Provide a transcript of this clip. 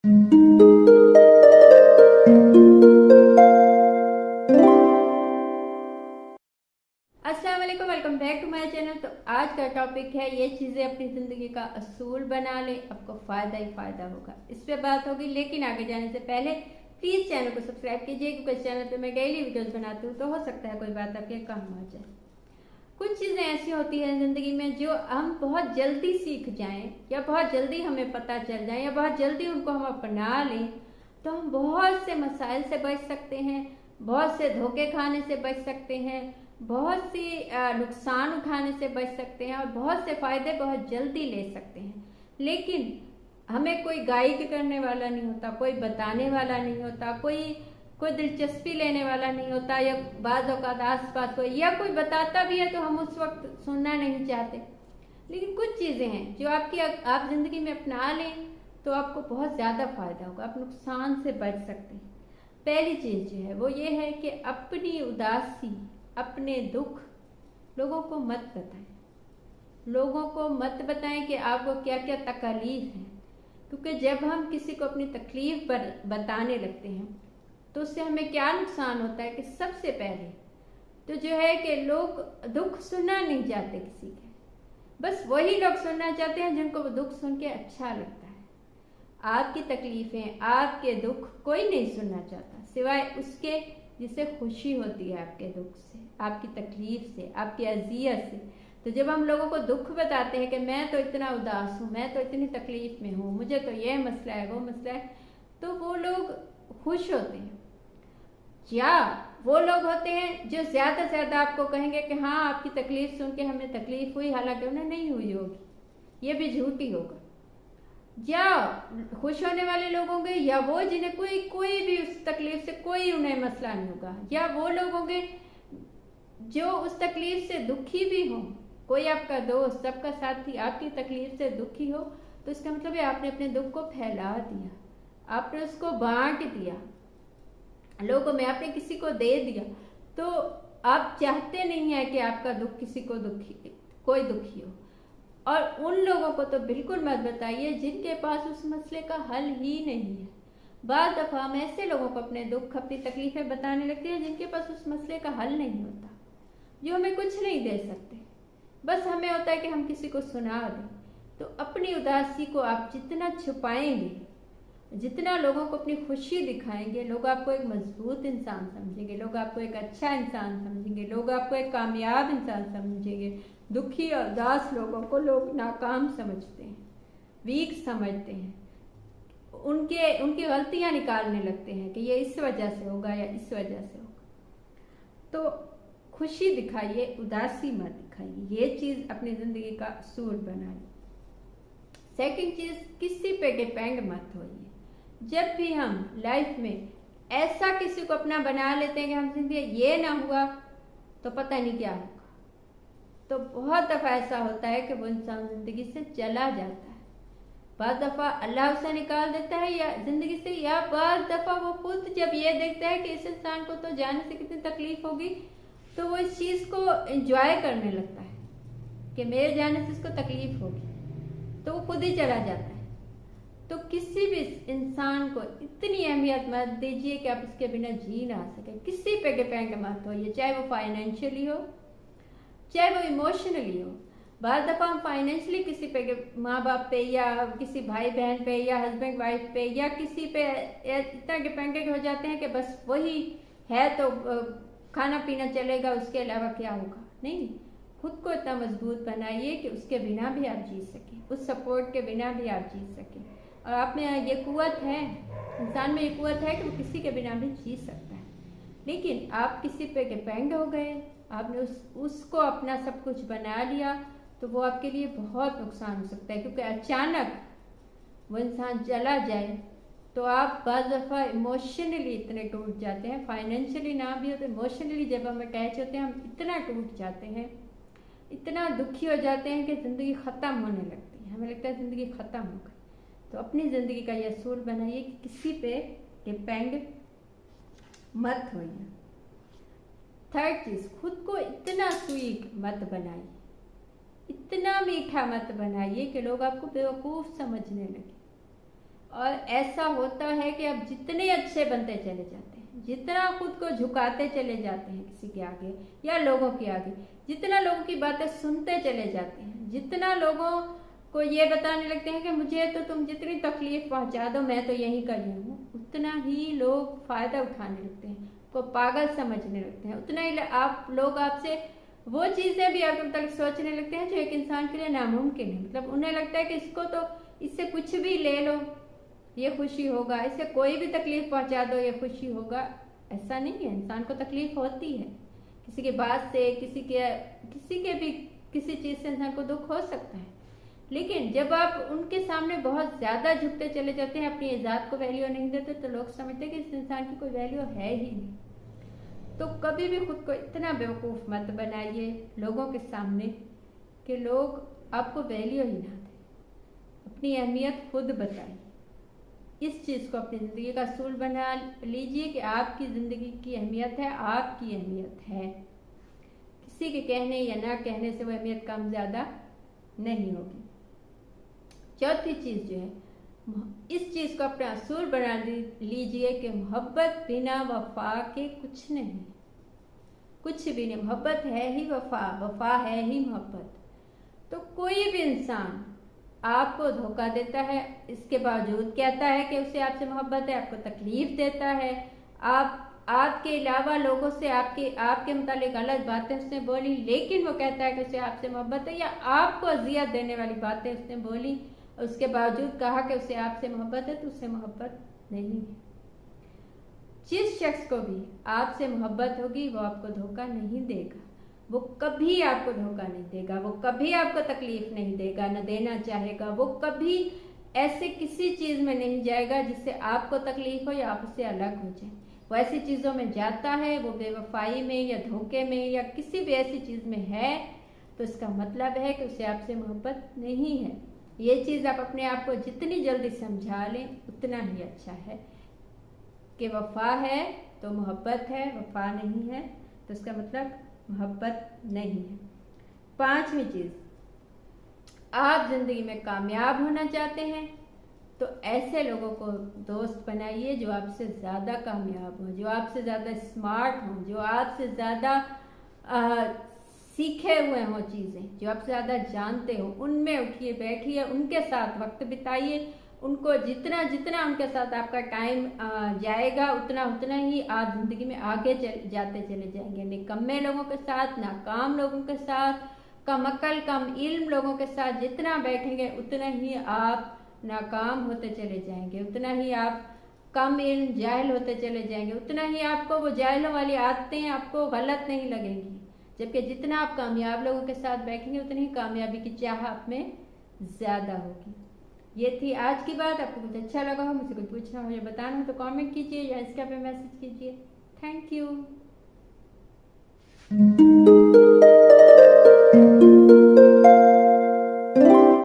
अस्सलाम वालेकुम, welcome back to my channel. तो आज का टॉपिक है ये चीज़ें अपनी ज़िंदगी का असूल बना ले, आपको फ़ायदा ही फ़ायदा होगा। इस पे बात होगी, लेकिन आगे जाने से पहले प्लीज़ चैनल को सब्सक्राइब कीजिए, क्योंकि इस चैनल पे मैं डेली वीडियोस बनाती हूँ, तो हो सकता है कोई बात आपके काम आ जाए। कुछ चीज़ें ऐसी होती हैं ज़िंदगी में जो हम बहुत जल्दी सीख जाएं, या बहुत जल्दी हमें पता चल जाए, या बहुत जल्दी उनको हम अपना लें, तो हम बहुत से मसाइल से बच सकते हैं, बहुत से धोखे खाने से बच सकते हैं, बहुत सी नुकसान उठाने से बच सकते हैं, और बहुत से फ़ायदे बहुत जल्दी ले सकते हैं। लेकिन हमें कोई गाइड करने वाला नहीं होता, कोई बताने वाला नहीं होता, कोई दिलचस्पी लेने वाला नहीं होता, या बाज़ औक़ात आस पास कोई या कोई बताता भी है तो हम उस वक्त सुनना नहीं चाहते। लेकिन कुछ चीज़ें हैं जो आप ज़िंदगी में अपना लें तो आपको बहुत ज़्यादा फ़ायदा होगा, आप नुकसान से बच सकते हैं। पहली चीज़ जो है वो ये है कि अपनी उदासी, अपने दुख लोगों को मत बताएं। लोगों को मत बताएं कि आपको क्या क्या तकलीफ़ है, क्योंकि जब हम किसी को अपनी तकलीफ़ बताने लगते हैं तो उससे हमें क्या नुकसान होता है कि सबसे पहले तो जो है कि लोग दुख सुनना नहीं चाहते किसी के, बस वही लोग सुनना चाहते हैं जिनको वो दुख सुन के अच्छा लगता है। आपकी तकलीफ़ें, आपके दुख कोई नहीं सुनना चाहता सिवाय उसके जिसे खुशी होती है आपके दुख से, आपकी तकलीफ़ से, आपकी अज़ियत से। तो जब हम लोगों को दुख बताते हैं कि मैं तो इतना उदास हूँ, मैं तो इतनी तकलीफ़ में हूँ, मुझे तो ये मसला है, वो मसला है, तो वो लोग खुश होते हैं। या वो लोग होते हैं जो ज़्यादा से ज़्यादा आपको कहेंगे कि हाँ आपकी तकलीफ़ सुन के हमें तकलीफ़ हुई, हालांकि उन्हें नहीं हुई होगी, ये भी झूठी होगा। या खुश होने वाले लोग होंगे, या वो जिन्हें कोई भी उस तकलीफ़ से कोई उन्हें मसला नहीं होगा, या वो लोग होंगे जो उस तकलीफ़ से दुखी भी हों। कोई आपका दोस्त, आपका साथी आपकी तकलीफ़ से दुखी हो तो इसका मतलब है आपने अपने दुख को फैला दिया, आपने उसको बांट दिया लोगों में, आपने किसी को दे दिया। तो आप चाहते नहीं है कि आपका दुख किसी को कोई दुखी हो। और उन लोगों को तो बिल्कुल मत बताइए जिनके पास उस मसले का हल ही नहीं है। बाज़ दफ़ा हम ऐसे लोगों को अपने दुख, अपनी तकलीफ़ें बताने लगते हैं जिनके पास उस मसले का हल नहीं होता, जो हमें कुछ नहीं दे सकते, बस हमें होता है कि हम किसी को सुना दें। तो अपनी उदासी को आप जितना छुपाएंगे, जितना लोगों को अपनी खुशी दिखाएंगे, लोग आपको एक मजबूत इंसान समझेंगे, लोग आपको एक अच्छा इंसान समझेंगे, लोग आपको एक कामयाब इंसान समझेंगे। दुखी और उदास लोगों को लोग नाकाम समझते हैं, वीक समझते हैं, उनकी गलतियां निकालने लगते हैं कि ये इस वजह से होगा या इस वजह से होगा। तो खुशी दिखाइए, उदासी मत दिखाइए, ये चीज़ अपनी ज़िंदगी का असूल बनाइए। सेकंड चीज़, किसी पे डिपेंड मत होइए। जब भी हम लाइफ में ऐसा किसी को अपना बना लेते हैं कि हम जिंदगी ये ना हुआ तो पता नहीं क्या होगा, तो बहुत दफ़ा ऐसा होता है कि वो इंसान ज़िंदगी से चला जाता है। बाद दफ़ा अल्लाह उसे निकाल देता है या ज़िंदगी से, या बाद दफ़ा वो खुद जब ये देखता है कि इस इंसान को तो जाने से कितनी तकलीफ़ होगी, तो वो इस चीज़ को एंजॉय करने लगता है कि मेरे जाने से इसको तकलीफ़ होगी, तो वो खुद ही चला जाता है। तो किसी भी इंसान को इतनी अहमियत मत दीजिए कि आप उसके बिना जी ना सके। किसी पे डिपेंड मत होइए, चाहे वो फाइनेंशियली हो, चाहे वो इमोशनली हो। बाद दफ़ा हम फाइनेंशियली किसी पे, माँ बाप पे, या किसी भाई बहन पे, या हस्बैंड वाइफ पे, या किसी पे इतना डिपेंडेंट हो जाते हैं कि बस वही है तो खाना पीना चलेगा, उसके अलावा क्या होगा। नहीं, खुद को इतना मजबूत बनाइए कि उसके बिना भी आप जी सकें, उस सपोर्ट के बिना भी आप जी सकें। और आप में ये कुव्वत है, इंसान में ये कुव्वत है कि वो किसी के बिना भी जी सकता है। लेकिन आप किसी पे डिपेंड हो गए, आपने उसको अपना सब कुछ बना लिया, तो वो आपके लिए बहुत नुकसान हो सकता है, क्योंकि अचानक वो इंसान चला जाए तो आप बाज़ दफ़ा इमोशनली इतने टूट जाते हैं, फाइनेंशियली ना भी हो तो इमोशनली जब हम अटैच होते हैं हम इतना टूट जाते हैं, इतना दुखी हो जाते हैं कि ज़िंदगी ख़त्म होने लगती है, हमें लगता है ज़िंदगी ख़त्म हो गई। तो अपनी ज़िंदगी का ये असूल बनाइए कि किसी पे डिपेंड मत होइए। थर्ड चीज़, खुद को इतना स्वीट मत बनाइए, इतना मीठा मत बनाइए कि लोग आपको बेवकूफ़ समझने लगे। और ऐसा होता है कि आप जितने अच्छे बनते चले जाते हैं, जितना खुद को झुकाते चले जाते हैं किसी के आगे या लोगों के आगे, जितना लोगों की बातें सुनते चले जाते हैं, जितना लोगों को ये बताने लगते हैं कि मुझे तो तुम जितनी तकलीफ पहुंचा दो मैं तो यही कर रही हूँ, उतना ही लोग फायदा उठाने लगते हैं, को पागल समझने लगते हैं। उतना ही लोग आपसे वो चीजें भी आपके मतलब सोचने लगते हैं जो एक इंसान के लिए नामुमकिन है। मतलब उन्हें लगता है कि इसको तो इससे कुछ भी ले लो ये खुशी होगा, इससे कोई भी तकलीफ पहुंचा दो ये खुशी होगा। ऐसा नहीं है, इंसान को तकलीफ होती है, किसी के बात से, किसी चीज से इंसान को दुख हो सकता है। लेकिन जब आप उनके सामने बहुत ज्यादा झुकते चले जाते हैं, अपनी इज्जत को वैल्यू नहीं देते, तो लोग समझते हैं कि इस इंसान की कोई वैल्यू है ही नहीं। तो कभी भी खुद को इतना बेवकूफ मत बनाइए लोगों के सामने कि लोग आपको वैल्यू ही ना दें। अपनी अहमियत खुद बताइए। इस चीज को अपनी जिंदगी का असूल बना लीजिए कि आपकी जिंदगी की अहमियत है, आपकी अहमियत है। किसी के कहने या ना कहने से वो अहमियत कम ज्यादा नहीं होगी। चौथी चीज जो है, इस चीज को अपना असूल बना लीजिए कि मोहब्बत बिना वफा के कुछ नहीं, कुछ भी नहीं। मोहब्बत है ही वफा, वफा है ही मोहब्बत। तो कोई भी इंसान आपको धोखा देता है, इसके बावजूद कहता है कि उसे आपसे मोहब्बत है, आपको तकलीफ देता है, आपके अलावा लोगों से आपके मुतालिक गलत बातें उसने बोली, लेकिन वो कहता है कि उसे आपसे मोहब्बत है, या आपको अजियत देने वाली बातें उसने बोली, उसके बावजूद कहा कि उसे आपसे मोहब्बत है, तो उससे मोहब्बत नहीं है। जिस शख्स को भी आपसे मोहब्बत होगी वो आपको धोखा नहीं देगा, वो कभी आपको धोखा नहीं देगा, वो कभी आपको तकलीफ नहीं देगा, न देना चाहेगा। वो कभी ऐसे किसी चीज में नहीं जाएगा जिससे आपको तकलीफ हो या आप उससे अलग हो जाए। वो ऐसी चीजों में जाता है, वो बेवफाई में या धोखे में या किसी भी ऐसी चीज में है, तो इसका मतलब है कि उसे आपसे मोहब्बत नहीं है। ये चीज आप अपने आप को जितनी जल्दी समझा लें उतना ही अच्छा है कि वफा है तो मोहब्बत है, वफा नहीं है तो इसका मतलब मोहब्बत नहीं है। पांचवी चीज, आप जिंदगी में कामयाब होना चाहते हैं तो ऐसे लोगों को दोस्त बनाइए जो आपसे ज्यादा कामयाब हो, जो आपसे ज्यादा स्मार्ट हो, जो आपसे ज्यादा सीखे हुए हों चीजें, जो आपसे ज्यादा जानते हो। उनमें उठिए बैठिए, उनके साथ वक्त बिताइए। उनको जितना जितना उनके साथ आपका टाइम जाएगा उतना ही आप जिंदगी में आगे जाते चले जाएंगे। निकम्मे लोगों के साथ, नाकाम लोगों के साथ, कम अकल कम इल्म लोगों के साथ जितना बैठेंगे उतना ही आप नाकाम होते चले जाएंगे, उतना ही आप कम इल्म जाहिल होते चले जाएंगे, उतना ही आपको वो जाहिलों वाली आदतें आपको गलत नहीं लगेंगी। जबकि जितना आप कामयाब लोगों के साथ बैठेंगे उतनी ही कामयाबी की चाह आप में ज्यादा होगी। ये थी आज की बात। आपको कुछ अच्छा लगा हो, मुझसे कुछ पूछना हो या बताना हो तो कमेंट कीजिए या इंस्टा पे मैसेज कीजिए। Thank you.